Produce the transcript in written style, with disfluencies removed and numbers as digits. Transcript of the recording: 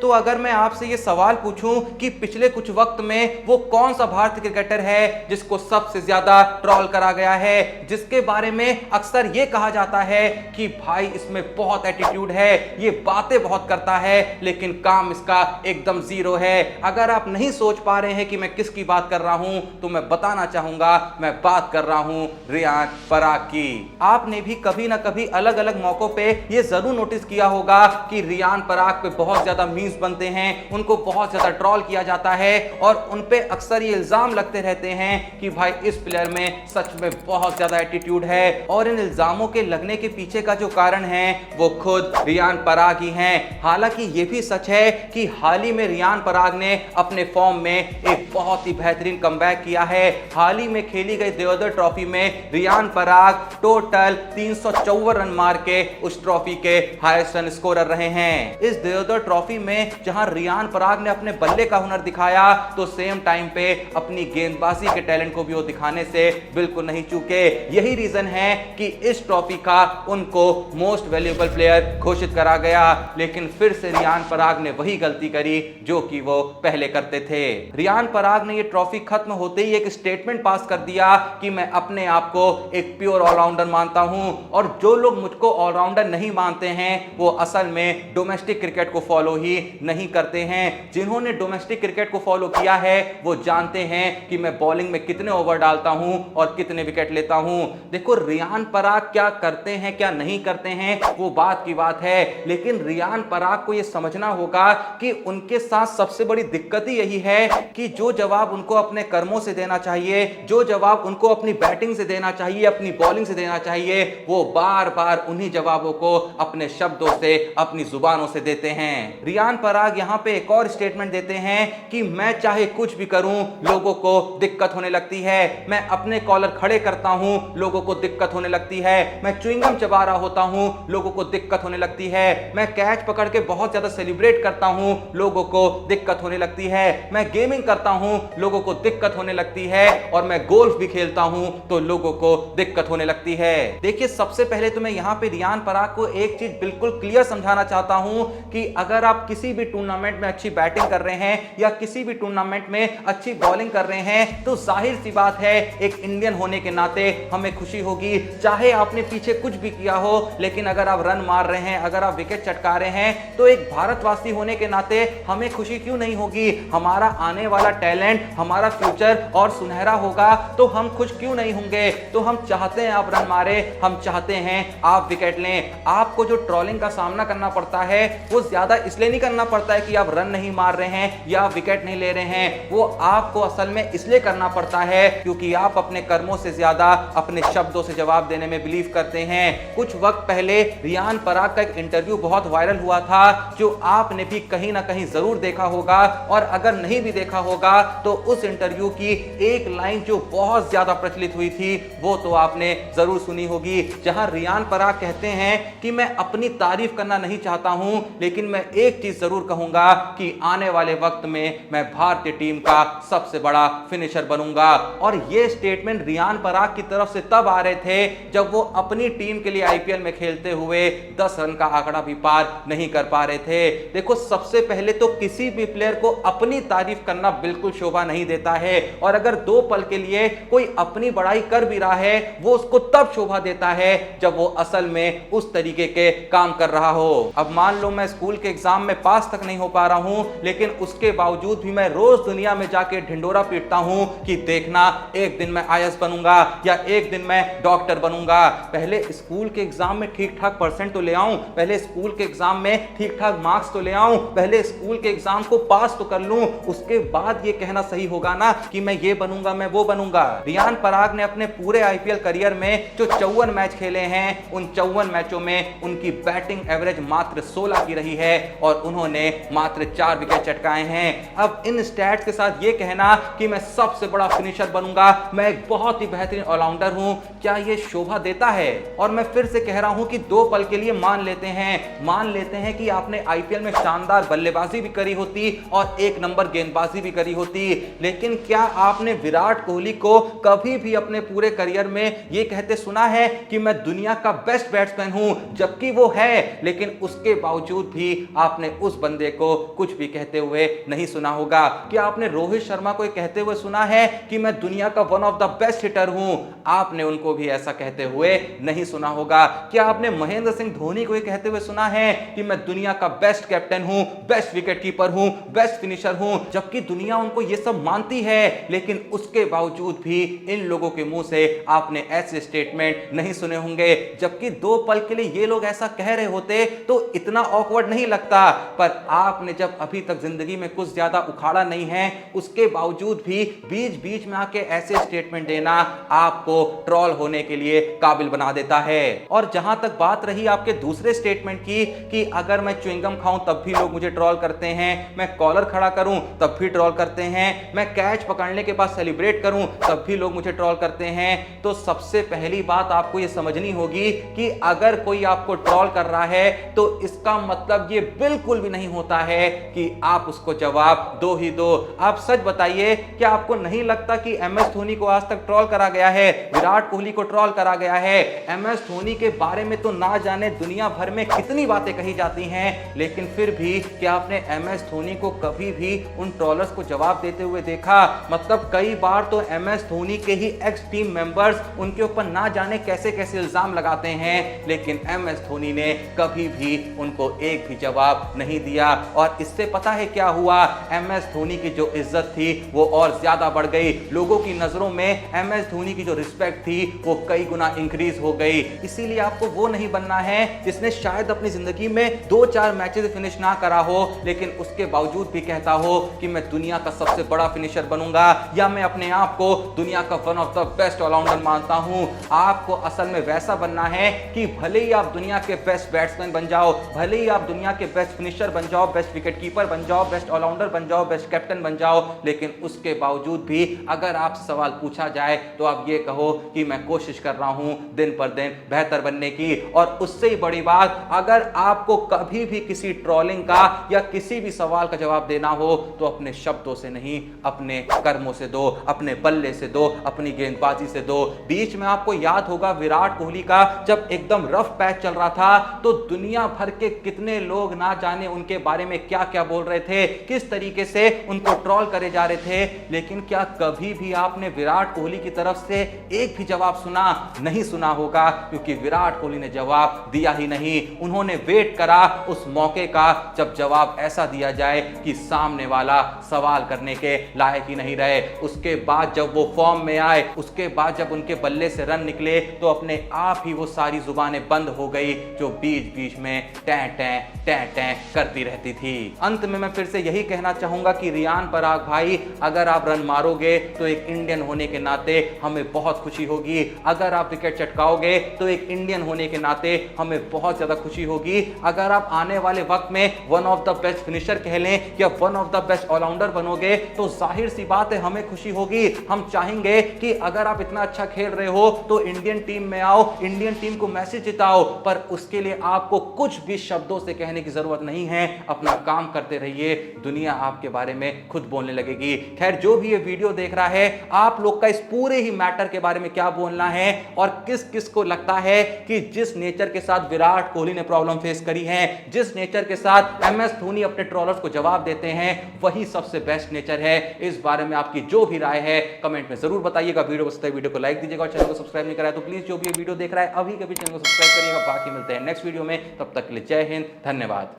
तो अगर मैं आपसे ये सवाल पूछूं कि पिछले कुछ वक्त में वो कौन सा भारतीय क्रिकेटर है जिसको सबसे ज्यादा ट्रोल करा गया है, जिसके बारे में अक्सर ये कहा जाता है कि भाई इसमें बहुत एटीट्यूड है, ये बातें बहुत करता है लेकिन काम इसका एकदम जीरो है। अगर आप नहीं सोच पा रहे हैं कि मैं किसकी बात कर रहा हूं तो मैं बताना चाहूंगा, मैं बात कर रहा हूं रियान पराग की। आपने भी कभी ना कभी अलग अलग मौकों पे ये जरूर नोटिस किया होगा कि रियान पराग पे बहुत ज्यादा मीम्स बनते हैं, उनको बहुत ज्यादा ट्रोल किया जाता है और उन पे अक्सर ये इल्जाम लगते रहते हैं कि भाई इस प्लेयर में सच में बहुत ज्यादा एटीट्यूड है। और इन इल्जामों के लगने के पीछे का जो कारण है वो खुद रियान पराग ही हैं। हालांकि ये भी सच है कि हाल ही में रियान पराग ने अपने फॉर्म में एक बहुत ही बेहतरीन कमबैक किया है। हाल ही में खेली गई देवधर ट्रॉफी में रियान पराग टोटल 354 रन मार के उस ट्रॉफी के हाईएस्ट रन स्कोरर रहे हैं। इस देवधर ट्रॉफी में जहां रियान पराग ने अपने बल्ले का हुनर दिखाया तो सेम टाइम पे अपनी गेंदबाजी के टैलेंट को भी वो दिखाने से बिल्कुल नहीं चूके। यही रीजन है कि इस ट्रॉफी का उनको मोस्ट वैल्यूएबल प्लेयर घोषित करा गया। लेकिन फिर से रियान पराग ने वही गलती करी जो कि वो पहले करते थे। रियान पराग ने ये ट्रॉफी खत्म होते ही एक स्टेटमेंट पास कर दिया कि मैं अपने आप को एक प्योर ऑलराउंडर मानता हूं और जो लोग मुझको ऑलराउंडर नहीं मानते हैं वो असल में डोमेस्टिक क्रिकेट को फॉलो ही नहीं करते हैं। जिन्होंने डोमेस्टिक क्रिकेट को फॉलो किया है वो जानते हैं कि मैं बॉलिंग में कितने ओवर डालता हूं और कितने विकेट लेता हूं। देखो रियान पराग क्या करते हैं क्या नहीं करते हैं वो बात की बात है, लेकिन रियान पराग को यह समझना होगा कि उनके साथ सबसे बड़ी दिक्कत ही यही है कि जो जवाब उनको अपने कर्मों से देना चाहिए, जो जवाब उनको अपनी बैटिंग से देना चाहिए, अपनी बॉलिंग से देना चाहिए, वो बार बार उन्हीं जवाबों को अपने शब्दों से अपनी जुबानों से देते हैं। रियान पराग यहां पे एक और स्टेटमेंट देते हैं कि मैं चाहे कुछ भी करूं लोगों को दिक्कत होने लगती है, मैं अपने कॉलर खड़े करता हूं लोगों को दिक्कत होने लगती है, मैं च्युइंगम चबा रहा होता हूं लोगों को दिक्कत होने लगती है, मैं कैच पकड़ के बहुत ज्यादा सेलिब्रेट करता हूं लोगों को दिक्कत होने लगती है, मैं गेमिंग करता हूं लोगों को दिक्कत होने लगती है और मैं गोल्फ भी खेलता हूं तो लोगों को दिक्कत होने लगती है। देखिए सबसे पहले तो मैं यहां पे रियान पराग को एक चीज बिल्कुल क्लियर समझाना चाहता हूं कि अगर आप किसी भी टूर्नामेंट में अच्छी बैटिंग कर रहे हैं या किसी भी टूर्नामेंट में अच्छी बॉलिंग कर रहे हैं तो जाहिर सी बात है एक इंडियन होने के नाते हमें खुशी होगी। चाहे आपने पीछे कुछ भी किया हो लेकिन अगर आप रन मार रहे हैं, अगर आप विकेट चटका रहे हैं तो एक भारतवासी होने के नाते हमें खुशी क्यों नहीं होगी। हमारा आने वाला टैलेंट, हमारा फ्यूचर और सुनहरा होगा तो हम खुश क्यों नहीं होंगे। तो हम चाहते हैं आप रन मारे, हम चाहते हैं आप विकेट लें। आपको जो ट्रोलिंग का सामना करना पड़ता है वो ज्यादा इसलिए नहीं करना पड़ता है कि आप रन नहीं मार रहे हैं या विकेट नहीं ले रहे हैं, वो आपको असल में इसलिए करना पड़ता है क्योंकि आप अपने कर्मों से ज्यादा अपने शब्दों से जवाब देने में बिलीव करते हैं। कुछ वक्त पहले रियान पराग का एक इंटरव्यू बहुत वायरल हुआ था जो आपने भी कहीं ना कहीं जरूर देखा होगा और अगर नहीं भी देखा होगा तो उस इंटरव्यू की एक लाइन जो बहुत ज्यादा प्रचलित हुई थी वो तो आपने जरूर सुनी होगी, जहां रियान पराग कहते हैं कि मैं अपनी तारीफ करना नहीं चाहता हूं लेकिन मैं एक चीज जरूर कहूंगा कि आने वाले वक्त में मैं भारतीय टीम का सबसे बड़ा फिनिशर बनूंगा। और यह स्टेटमेंट रियान पराग की तरफ से तब आ रहे थे जब वो अपनी टीम के लिए आईपीएल में खेलते हुए 10 रन का आंकड़ा भी पार नहीं कर पा रहे थे। देखो सबसे पहले तो किसी भी प्लेयर को अपनी तारीफ करना बिल्कुल शोभा नहीं देता है और अगर दो पल के लिए कोई अपनी बड़ाई कर भी रहा है वो उसको तब शोभा देता है जब वो असल में उस तरीके के काम कर रहा हो। अब मान लो मैं स्कूल के एग्जाम में पास तक नहीं हो पा रहा हूं लेकिन उसके बावजूद भी मैं रोज दुनिया में जाके ढिंडोरा पीटता हूं कि देखना एक दिन मैं आईएएस बनूंगा या एक दिन मैं डॉक्टर बनूंगा। पहले स्कूल के एग्जाम में ठीक ठाक परसेंट तो ले आऊं, पहले स्कूल के एग्जाम में ठीक ठाक मार्क्स तो ले आऊं, पहले स्कूल के एग्जाम को पास तो कर लूं, उसके बाद ये कहना सही होगा ना कि मैं ये बनूंगा मैं वो बनूंगा। रियान पराग ने अपने पूरे आईपीएल करियर में जो 54 मैच खेले हैं उन 54 मैचों में उनकी बैटिंग एवरेज मात्र 16 की रही है और उन्होंने मात्र 4 विकेट चटकाए हैं। अब इन स्टैट्स के साथ ये कहना कि मैं सबसे बड़ा फिनिशर बनूंगा, मैं एक बहुत ही बेहतरीन ऑलराउंडर हूं, क्या ये शोभा देता है। और मैं फिर से कह रहा हूं कि दो पल के लिए मान लेते हैं कि आपने आईपीएल में शानदार बल्लेबाजी भी करी होती और एक नंबर गेंदबाजी भी करी होती, लेकिन क्या आपने विराट कोहली को कभी भी अपने पूरे करियर में ये कहते सुना है कि मैं दुनिया का बेस्ट बैट्समैन हूं, जबकि वो है, लेकिन उसके बावजूद भी आपने उस बंदे को कुछ भी कहते हुए नहीं सुना होगा। क्या आपने रोहित शर्मा को कहते हुए सुना है कि मैं दुनिया का one of the best hitter हूं? आपने उनको भी ऐसा कहते हुए नहीं सुना होगा। क्या आपने महेंद्र सिंह धोनी को कहते हुए सुना है कि मैं दुनिया का बेस्ट कैप्टन हूं, बेस्ट विकेट कीपर हूं, बेस्ट फिनिशर हूं? जबकि दुनिया उनको यह सब मानती है, लेकिन उसके बावजूद भी इन लोगों के मुंह से आपने ऐसे स्टेटमेंट नहीं सुने होंगे। जबकि 2 पल के लिए ये लोग ऐसा कह रहे होते तो इतना ऑकवर्ड नहीं लगता, पर आपने जब अभी तक जिंदगी में कुछ ज्यादा उखाड़ा नहीं है, उसके बावजूद भी बीच बीच में आके ऐसे स्टेटमेंट देना आपको ट्रोल होने के लिए काबिल बना देता है। और जहां तक बात रही आपके दूसरे स्टेटमेंट की कि अगर मैं च्युइंगम खाऊं तब भी लोग मुझे ट्रोल करते हैं, मैं कॉलर खड़ा करूं तब भी ट्रोल करते हैं, मैं कैच पकड़ने के बाद सेलिब्रेट करूं तब भी लोग मुझे ट्रोल करते हैं, तो सबसे पहली बात आपको यह समझनी होगी कि अगर कोई आपको ट्रोल कर रहा है तो इसका मतलब यह बिल्कुल भी नहीं होता है कि आप उसको जवाब दो ही दो। आप सच बताइए, क्या आपको नहीं लगता कि एमएस धोनी को आज तक ट्रोल करा गया है, विराट कोहली को ट्रोल करा गया है? एमएस धोनी के बारे में तो ना जाने दुनिया भर में कितनी बातें कही जाती हैं, लेकिन फिर भी क्या आपने एमएस धोनी को कभी भी उन ट्रोलर्स को जवाब देते हुए देखा? मतलब कई बार तो एमएस धोनी के ही एक्स टीम मेंबर्स उनके ऊपर ना जाने कैसे कैसे इल्जाम लगाते हैं, लेकिन एमएस धोनी ने कभी भी उनको एक भी जवाब नहीं दिया। और इससे पता है क्या हुआ? एमएस धोनी की जो इज्जत थी वो और ज्यादा बढ़ गई। लोगों की नजरों में एमएस धोनी की जो रिस्पेक्ट थी वो कई गुना इंक्रीज हो गई। इसीलिए आपको वो नहीं बनना है जिसने शायद अपनी जिंदगी में 2-4 मैचेस फिनिश ना करा हो, लेकिन उसके बावजूद भी कहता हो कि मैं दुनिया का सबसे बड़ा फिनिशर बनूंगा, या मैं अपने आप को दुनिया का one of the best allrounder मानता हूं। आपको असल में वैसा बनना है कि भले ही आप दुनिया के बेस्ट बैट्समैन बन जाओ, भले ही आप दुनिया के बेस्ट फिनिशर बन जाओ, बेस्ट विकेट कीपर बन जाओ, बेस्ट ऑलराउंडर बन जाओ, बेस्ट कैप्टन बन जाओ, लेकिन उसके बावजूद भी अगर आपसे सवाल पूछा जाए तो आप ये कहो कि मैं कोशिश कर रहा हूं दिन पर दिन बेहतर बनने की। और उससे ही बड़ी बात, अगर आपको कभी भी किसी ट्रोलिंग का या किसी भी सवाल का जवाब देना हो तो अपने शब्दों से नहीं, अपने कर्मों से दो, अपने बल्ले से दो, अपनी गेंदबाजी से दो। बीच में आपको याद होगा विराट कोहली का जब एकदम रफ पैच चल रहा था तो दुनिया भर के कितने लोग ना जाने उनके बारे में क्या क्या बोल रहे थे, किस तरीके से उनको ट्रोल करे जा रहे थे, लेकिन क्या कभी भी आपने विराट कोहली की तरफ से एक भी जवाब सुना? नहीं सुना होगा, क्योंकि विराट कोहली ने जवाब दिया ही नहीं। उन्होंने वेट करा उस मौके का जब जवाब ऐसा दिया जाए कि सामने वाला सवाल करने के लायक ही नहीं रहे। उसके बाद जब वो फॉर्म में आए, उसके बाद जब उनके बल्ले से रन निकले तो अपने आप ही वो सारी जुबानें बंद हो गई जो बीच बीच में टैं टैं टैं टैं करती रहती थी। अंत में मैं फिर से यही कहना चाहूंगा कि रियान पराग भाई, अगर आप रन मारोगे तो एक इंडियन होने के नाते हमें बहुत खुशी होगी, अगर आप विकेट चटकाओगे तो एक इंडियन होने के नाते हमें बहुत ज्यादा खुशी होगी, अगर आप आने वाले वक्त में one of the best finisher कह लें या one of the best allrounder बनोगे तो जाहिर सी बात है हमें खुशी होगी। हम चाहेंगे कि अगर आप इतना अच्छा खेल रहे हो तो इंडियन टीम में आओ, इंडियन टीम को मैसेज जिताओ, पर उसके लिए आपको कुछ भी शब्दों से कहने की जरूरत नहीं है। अपना काम करते रहिए, दुनिया आपके बारे में खुद बोलने लगेगी। खैर, जो भी ये वीडियो देख रहा है, आप लोग का इस पूरे ही मैटर के बारे में क्या बोलना है और किस किस को लगता है कि जिस नेचर के साथ विराट कोहली ने प्रॉब्लम फेस करी है, जिस नेचर के साथ एमएस धोनी अपने ट्रोलर्स को जवाब देते हैं, वही सबसे बेस्ट नेचर है? इस बारे में आपकी जो भी राय है कमेंट में जरूर बताइएगा। वीडियो पसंद है वीडियो को लाइक दीजिएगा और चैनल को सब्सक्राइब नहीं करा है तो प्लीज जो भी ये वीडियो देख रहा है अभी कभी चैनल को सब्सक्राइब करिएगा। बाकी मिलते हैं नेक्स्ट वीडियो में, तब तक के लिए जय हिंद, धन्यवाद।